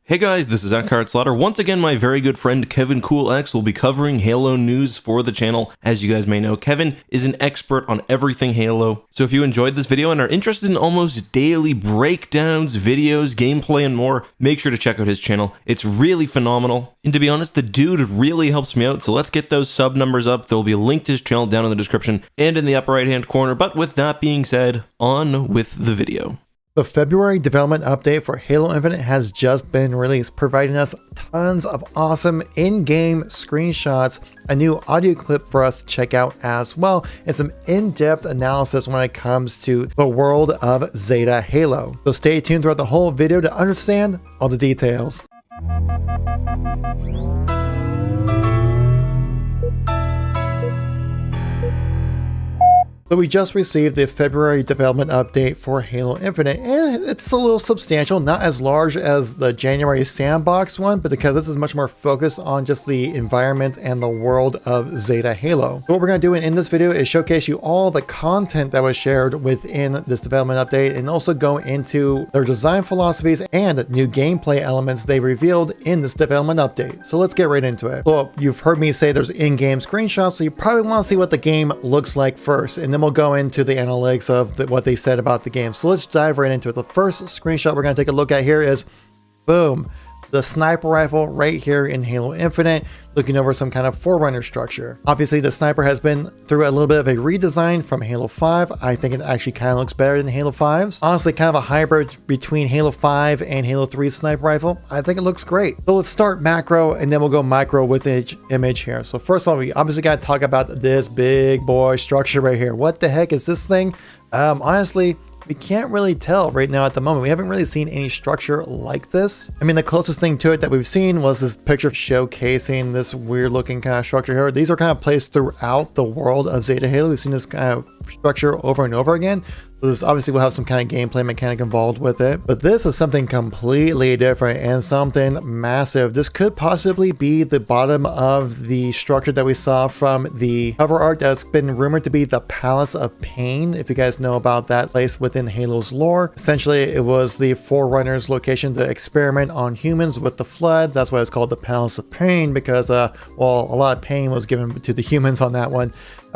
Hey guys, this is Slaughter. Once again, my very good friend KevinKoolX will be covering Halo news for the channel. As you guys may know, Kevin is an expert on everything Halo. So if you enjoyed this video and are interested in almost daily breakdowns, videos, gameplay, and more, make sure to check out his channel. It's really phenomenal. And to be honest, the dude really helps me out, so let's get those sub numbers up. There'll be a link to his channel down in the description and in the upper right hand corner. But with that being said, on with the video. The February development update for Halo Infinite has just been released, providing us tons of awesome in-game screenshots, a new audio clip for us to check out as well, and some in-depth analysis when it comes to the world of Zeta Halo. So stay tuned throughout the whole video to understand all the details. So we just received the February development update for Halo Infinite, and it's a little substantial, not as large as the January sandbox one, but because this is much more focused on just the environment and the world of Zeta Halo. So what we're going to do in this video is showcase you all the content that was shared within this development update, and also go into their design philosophies and new gameplay elements they revealed in this development update. So let's get right into it. Well, you've heard me say there's in-game screenshots, so you probably want to see what the game looks like first, and then we'll go into the analytics of what they said about the game. So let's dive right into it. The first screenshot we're going to take a look at here is, boom, the sniper rifle right here in Halo Infinite, looking over some kind of Forerunner structure. Obviously, the sniper has been through a little bit of a redesign from Halo 5. I think it actually kind of looks better than Halo 5's. Honestly, kind of a hybrid between Halo 5 and Halo 3's sniper rifle. I think it looks great. So let's start macro and then we'll go micro with each image here. So first of all, we obviously got to talk about this big boy structure right here. What the heck is this thing? Honestly, we can't really tell right now at the moment. We haven't really seen any structure like this. I mean, the closest thing to it that we've seen was this picture showcasing this weird looking kind of structure here. These are kind of placed throughout the world of Zeta Halo. We've seen this kind of structure over and over again. So this obviously will have some kind of gameplay mechanic involved with it, but this is something completely different and something massive. This could possibly be the bottom of the structure that we saw from the cover art that's been rumored to be the Palace of Pain. If you guys know about that place within Halo's lore, essentially it was the Forerunner's location to experiment on humans with the Flood. That's why it's called the Palace of Pain, because well, a lot of pain was given to the humans on that one.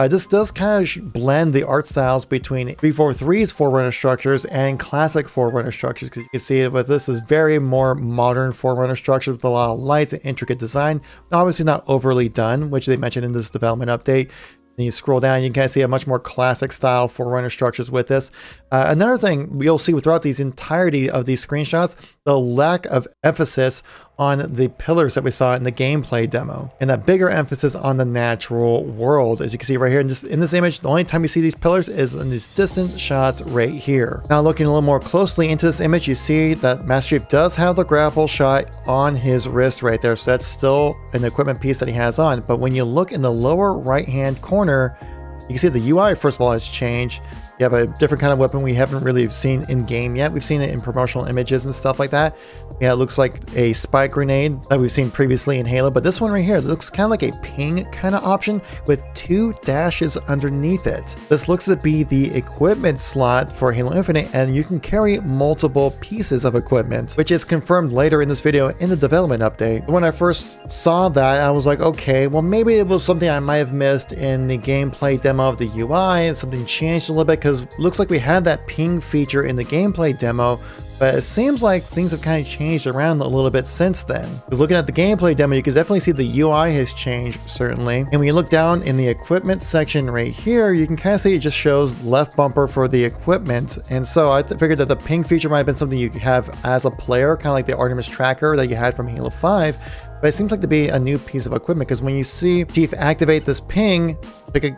This does kind of blend the art styles between 343's Forerunner structures and classic Forerunner structures, because you can see with this is very more modern Forerunner structures with a lot of lights and intricate design. Obviously not overly done, which they mentioned in this development update. And you scroll down, you can kind of see a much more classic style Forerunner structures with this. Another thing you'll see throughout these entirety of these screenshots, the lack of emphasis on the pillars that we saw in the gameplay demo, and a bigger emphasis on the natural world. As you can see right here in this image, the only time you see these pillars is in these distant shots right here. Now looking a little more closely into this image, you see that Master Chief does have the grapple shot on his wrist right there, so that's still an equipment piece that he has on. But when you look in the lower right hand corner, you can see the UI first of all has changed. You have a different kind of weapon we haven't really seen in game yet. We've seen it in promotional images and stuff like that. Yeah, it looks like a spike grenade that we've seen previously in Halo, but this one right here looks kind of like a ping kind of option with two dashes underneath it. This looks to be the equipment slot for Halo Infinite, and you can carry multiple pieces of equipment, which is confirmed later in this video in the development update. When I first saw that, I was like, okay, well maybe it was something I might have missed in the gameplay demo of the UI, and something changed a little bit, because it looks like we had that ping feature in the gameplay demo, but it seems like things have kind of changed around a little bit since then. Because looking at the gameplay demo, you can definitely see the UI has changed, certainly. And when you look down in the equipment section right here, you can kind of see it just shows left bumper for the equipment. And so I figured that the ping feature might have been something you have as a player, kind of like the Artemis tracker that you had from Halo 5. But it seems like to be a new piece of equipment, because when you see Chief activate this ping,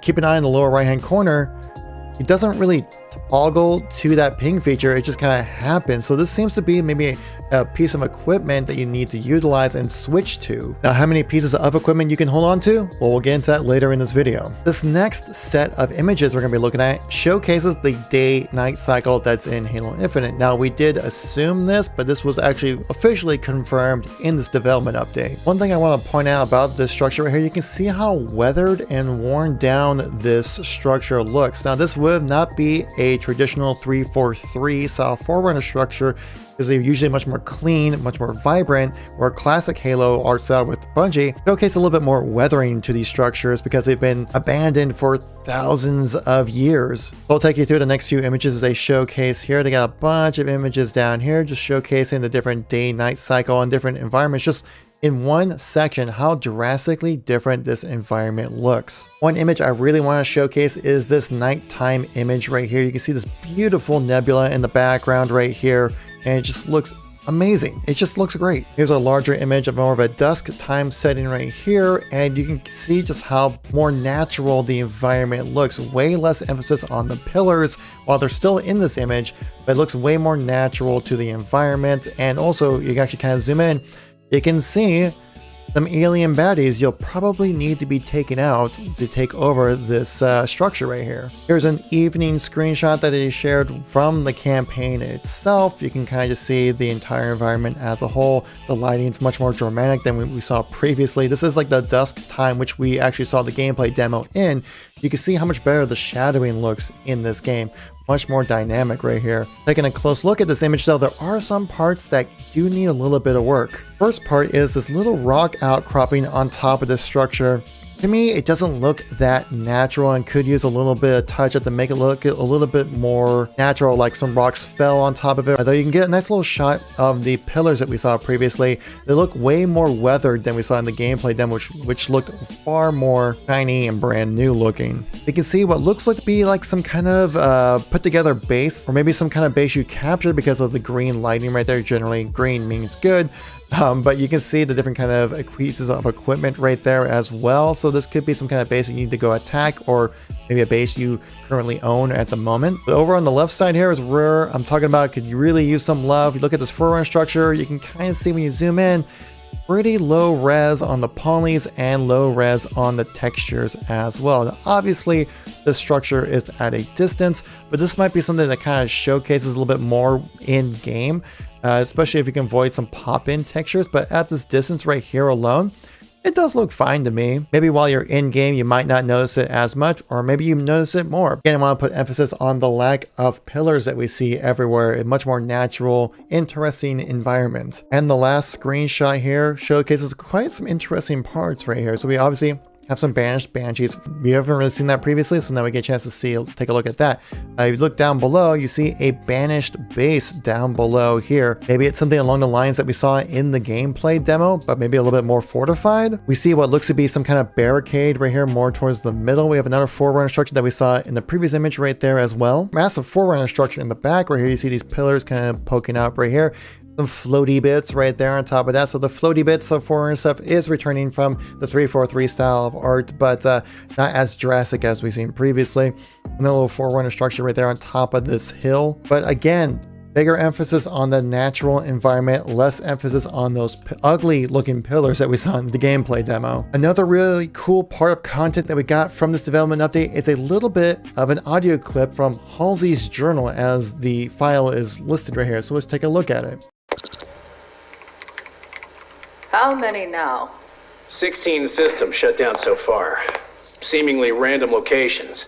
keep an eye in the lower right hand corner, it doesn't really toggle to that ping feature, it just kind of happens. So this seems to be maybe a piece of equipment that you need to utilize and switch to. Now, how many pieces of equipment you can hold on to? Well, we'll get into that later in this video. This next set of images we're going to be looking at showcases the day-night cycle that's in Halo Infinite. Now, we did assume this, but this was actually officially confirmed in this development update. One thing I want to point out about this structure right here, you can see how weathered and worn down this structure looks. Now, this would not be a traditional 343 style Forerunner structure because they're usually much more clean, much more vibrant, where classic Halo art style with Bungie showcase a little bit more weathering to these structures because they've been abandoned for thousands of years. So I'll take you through the next few images they showcase here. They got a bunch of images down here just showcasing the different day-night cycle and different environments, just in one section how drastically different this environment looks. One image I really want to showcase is this nighttime image right here. You can see this beautiful nebula in the background right here, and it just looks amazing. It just looks great. Here's a larger image of more of a dusk time setting right here, and you can see just how more natural the environment looks. Way less emphasis on the pillars while they're still in this image, but it looks way more natural to the environment. And also, you can actually kind of zoom in. You can see some alien baddies you'll probably need to be taken out to take over this structure right here. Here's an evening screenshot that they shared from the campaign itself. You can kind of just see the entire environment as a whole. The lighting is much more dramatic than we saw previously. This is like the dusk time, which we actually saw the gameplay demo in. You can see how much better the shadowing looks in this game. Much more dynamic right here. Taking a close look at this image though, there are some parts that do need a little bit of work. First part is this little rock outcropping on top of this structure. To me, it doesn't look that natural and could use a little bit of touch-up to make it look a little bit more natural, like some rocks fell on top of it. Although you can get a nice little shot of the pillars that we saw previously. They look way more weathered than we saw in the gameplay demo, which looked far more shiny and brand new looking. You can see what looks like to be like some kind of put together base, or maybe some kind of base you captured because of the green lighting right there. Generally, green means good. But you can see the different kind of pieces of equipment right there as well. So this could be some kind of base you need to go attack, or maybe a base you currently own at the moment. But over on the left side here is where I'm talking about could you really use some love. You look at this forerunner structure, you can kind of see when you zoom in, pretty low res on the polys and low res on the textures as well. Now, obviously, this structure is at a distance, but this might be something that kind of showcases a little bit more in game. Especially if you can avoid some pop-in textures, but at this distance right here alone, it does look fine to me. Maybe while you're in game, you might not notice it as much, or maybe you notice it more. Again, I want to put emphasis on the lack of pillars that we see everywhere, a much more natural, interesting environment. And the last screenshot here showcases quite some interesting parts right here. So we obviously have some banished banshees. We haven't really seen that previously, so now we get a chance to take a look at that. You look down below, you see a banished base down below here. Maybe it's something along the lines that we saw in the gameplay demo, but maybe a little bit more fortified. We see what looks to be some kind of barricade right here, more towards the middle. We have another forerunner structure that we saw in the previous image right there as well. Massive forerunner structure in the back right here. You see these pillars kind of poking out right here. Some floaty bits right there on top of that. So the floaty bits of forerunner stuff is returning from the 343 style of art, but not as drastic as we've seen previously. And a little forerunner structure right there on top of this hill. But again, bigger emphasis on the natural environment, less emphasis on those ugly looking pillars that we saw in the gameplay demo. Another really cool part of content that we got from this development update is a little bit of an audio clip from Halsey's journal, as the file is listed right here. So let's take a look at it. How many now? 16 systems shut down so far. Seemingly random locations.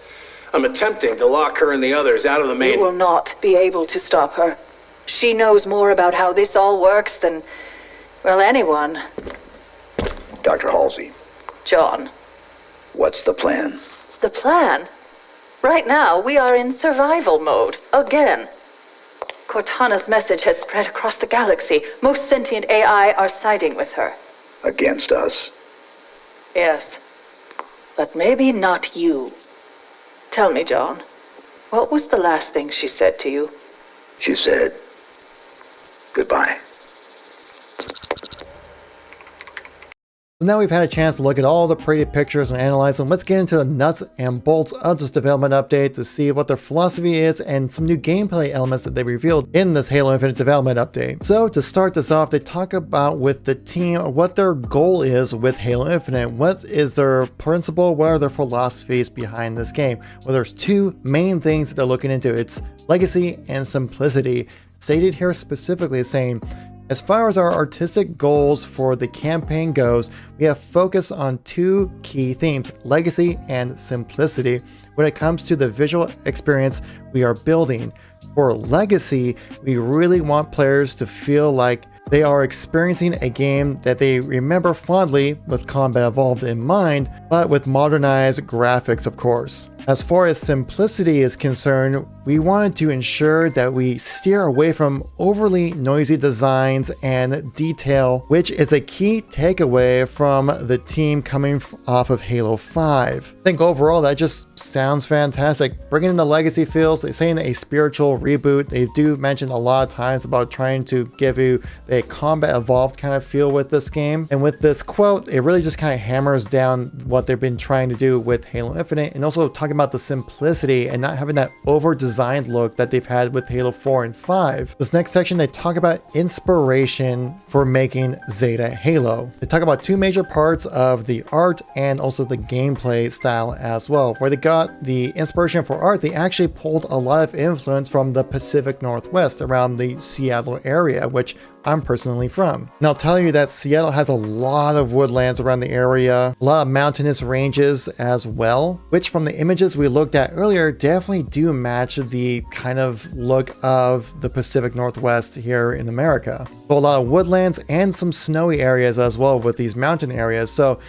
I'm attempting to lock her and the others out of the main... You will not be able to stop her. She knows more about how this all works than, well, anyone. Dr. Halsey, John. what's the plan? The plan? Right now, we are in survival mode. Again. Cortana's message has spread across the galaxy. Most sentient AI are siding with her. Against us? Yes. But maybe not you. Tell me, John, what was the last thing she said to you? She said, goodbye. So now we've had a chance to look at all the pretty pictures and analyze them. Let's get into the nuts and bolts of this development update to see what their philosophy is and some new gameplay elements that they revealed in this Halo Infinite development update. So to start this off, they talk about with the team what their goal is with Halo Infinite. What is their principle? What are their philosophies behind this game? Well, there's two main things that they're looking into. It's legacy and simplicity. Stated here specifically saying, as far as our artistic goals for the campaign goes, we have focused on two key themes, legacy and simplicity, when it comes to the visual experience we are building. For Legacy, we really want players to feel like they are experiencing a game that they remember fondly with combat evolved in mind, but with modernized graphics, of course. As far as simplicity is concerned, we wanted to ensure that we steer away from overly noisy designs and detail, which is a key takeaway from the team coming off of Halo 5. I think overall that just sounds fantastic. Bringing in the legacy feels, they're saying a spiritual reboot. They do mention a lot of times about trying to give you a combat evolved kind of feel with this game. And with this quote, it really just kind of hammers down what they've been trying to do with Halo Infinite, and also talking about the simplicity and not having that over-designed look that they've had with Halo 4 and 5. This next section, they talk about inspiration for making Zeta Halo. They talk about two major parts of the art and also the gameplay style as well. Where they got the inspiration for art, they actually pulled a lot of influence from the Pacific Northwest around the Seattle area, which I'm personally from. And I'll tell you that Seattle has a lot of woodlands around the area, a lot of mountainous ranges as well, which from the images we looked at earlier definitely do match the kind of look of the Pacific Northwest here in America. So a lot of woodlands and some snowy areas as well with these mountain areas. So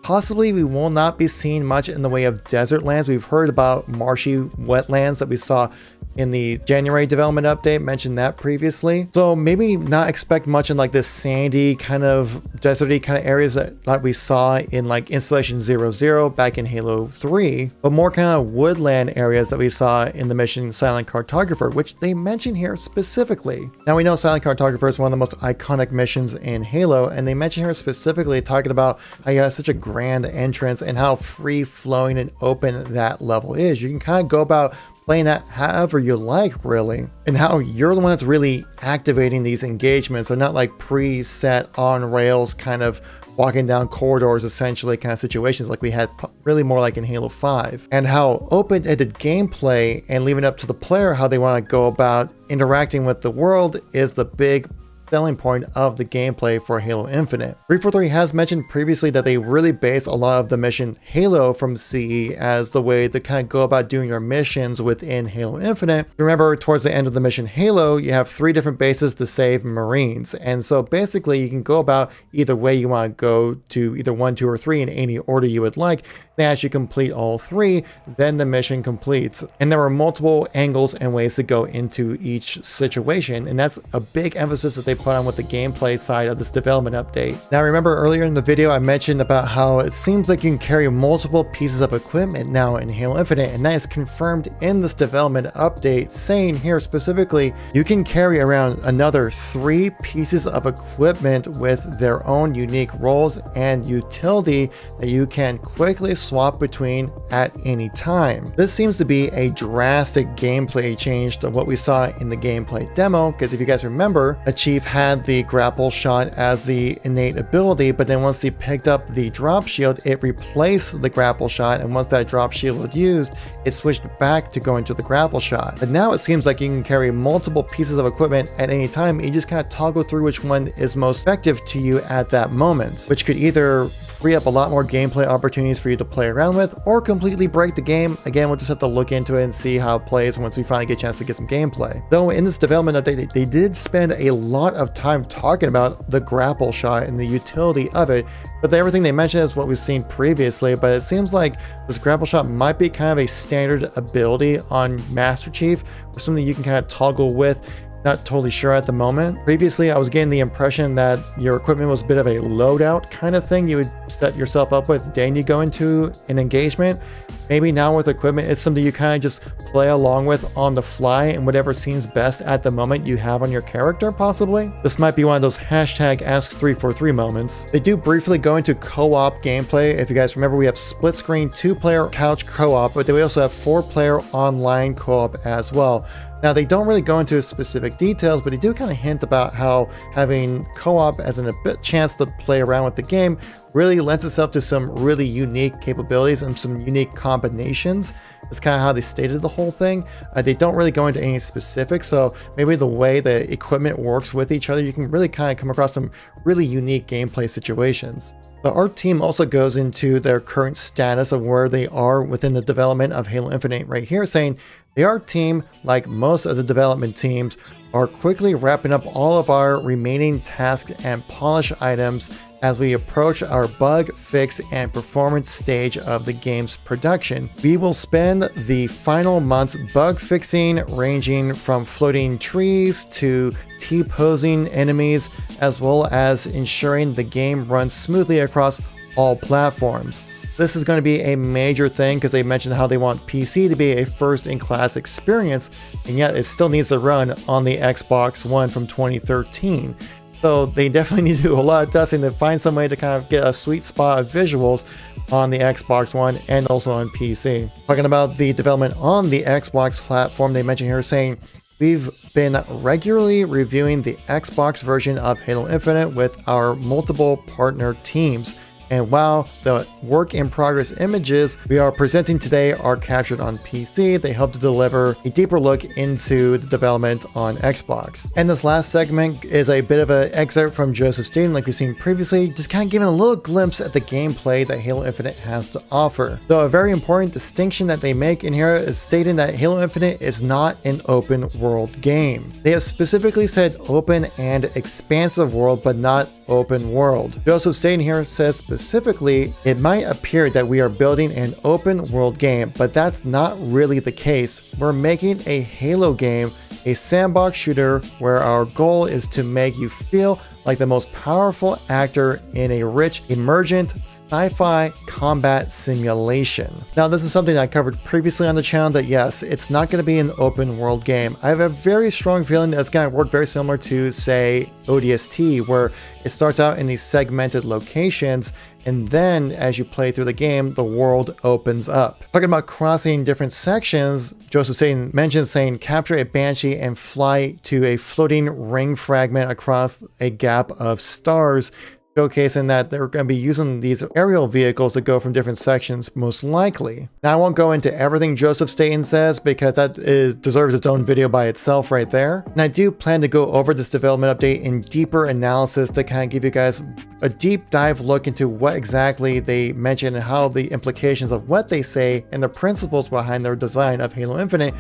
possibly we will not be seeing much in the way of desert lands. We've heard about marshy wetlands that we saw in the January development update, mentioned that previously. So maybe not expect much in like this sandy kind of deserty kind of areas that we saw in like Installation 00 back in Halo 3, but more kind of woodland areas that we saw in the mission Silent Cartographer, which they mention here specifically. Now we know Silent Cartographer is one of the most iconic missions in Halo, and they mention here specifically talking about how you have such a grand entrance and how free flowing and open that level is. You can kind of go about playing that however you like, really, and how you're the one that's really activating these engagements. They're not like preset on rails kind of walking down corridors essentially kind of situations like we had really more like in Halo 5, and how open-ended gameplay and leaving it up to the player how they want to go about interacting with the world is the big selling point of the gameplay for Halo Infinite. 343 has mentioned previously that they really base a lot of the mission Halo from CE as the way to kind of go about doing your missions within Halo Infinite. Remember, towards the end of the mission Halo, you have 3 different bases to save Marines, and so basically you can go about either way you want to go to either 1, 2, or 3 in any order you would like. And as you complete all 3, then the mission completes. And there are multiple angles and ways to go into each situation, and that's a big emphasis that they put on with the gameplay side of this development update. Now remember earlier in the video I mentioned about how it seems like you can carry multiple pieces of equipment now in Halo Infinite, and that is confirmed in this development update, saying here specifically you can carry around another 3 pieces of equipment with their own unique roles and utility that you can quickly swap between at any time. This seems to be a drastic gameplay change to what we saw in the gameplay demo, because if you guys remember, a chief had the grapple shot as the innate ability, but then once they picked up the drop shield, it replaced the grapple shot, and once that drop shield was used, it switched back to going to the grapple shot. But now it seems like you can carry multiple pieces of equipment at any time, and you just kind of toggle through which one is most effective to you at that moment, which could either free up a lot more gameplay opportunities for you to play around with, or completely break the game. Again, we'll just have to look into it and see how it plays once we finally get a chance to get some gameplay. Though in this development update, they did spend a lot of time talking about the grapple shot and the utility of it, but everything they mentioned is what we've seen previously. But it seems like this grapple shot might be kind of a standard ability on Master Chief, or something you can kind of toggle with. Not totally sure at the moment. Previously, I was getting the impression that your equipment was a bit of a loadout kind of thing you would set yourself up with the day you go into an engagement. Maybe now with equipment, it's something you kind of just play along with on the fly, and whatever seems best at the moment you have on your character, possibly. This might be one of those hashtag Ask343 moments. They do briefly go into co-op gameplay. If you guys remember, we have split screen 2-player couch co-op, but then we also have 4-player online co-op as well. Now, they don't really go into specific details, but they do kind of hint about how having co-op as a chance to play around with the game really lends itself to some really unique capabilities and some unique combinations. That's kind of how they stated the whole thing. They don't really go into any specifics, so maybe the way the equipment works with each other, you can really kind of come across some really unique gameplay situations. The art team also goes into their current status of where they are within the development of Halo Infinite right here, saying Our team, like most of the development teams, are quickly wrapping up all of our remaining tasks and polish items as we approach our bug, fix, and performance stage of the game's production. We will spend the final months bug fixing, ranging from floating trees to T-posing enemies, as well as ensuring the game runs smoothly across all platforms. This is going to be a major thing because they mentioned how they want PC to be a first-in-class experience, and yet it still needs to run on the Xbox One from 2013. So they definitely need to do a lot of testing to find some way to kind of get a sweet spot of visuals on the Xbox One and also on PC. Talking about the development on the Xbox platform, they mentioned here saying, we've been regularly reviewing the Xbox version of Halo Infinite with our multiple partner teams. And while the work in progress images we are presenting today are captured on PC, they hope to deliver a deeper look into the development on Xbox. And this last segment is a bit of an excerpt from Joseph Staten, like we've seen previously, just kind of giving a little glimpse at the gameplay that Halo Infinite has to offer. Though a very important distinction that they make in here is stating that Halo Infinite is not an open world game. They have specifically said open and expansive world, but not open world. Joseph Staten here says specifically, it might appear that we are building an open world game, but that's not really the case. We're making a Halo game, a sandbox shooter where our goal is to make you feel like the most powerful actor in a rich, emergent, sci-fi combat simulation. Now, this is something I covered previously on the channel, that yes, it's not going to be an open world game. I have a very strong feeling that it's going to work very similar to, say, ODST, where it starts out in these segmented locations, and then as you play through the game, the world opens up. Talking about crossing different sections, Joseph Staten mentions saying, capture a Banshee and fly to a floating ring fragment across a gap of stars, showcasing that they're going to be using these aerial vehicles to go from different sections, most likely. Now, I won't go into everything Joseph Staten says because that deserves its own video by itself right there. And I do plan to go over this development update in deeper analysis to kind of give you guys a deep dive look into what exactly they mention and how the implications of what they say and the principles behind their design of Halo Infinite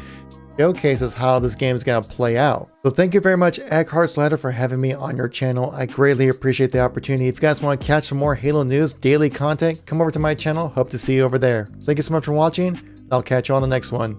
showcases how this game is going to play out. So thank you very much, Eckhart's Ladder, for having me on your channel. I greatly appreciate the opportunity. If you guys want to catch some more Halo news, daily content, come over to my channel. Hope to see you over there. Thank you so much for watching. I'll catch you on the next one.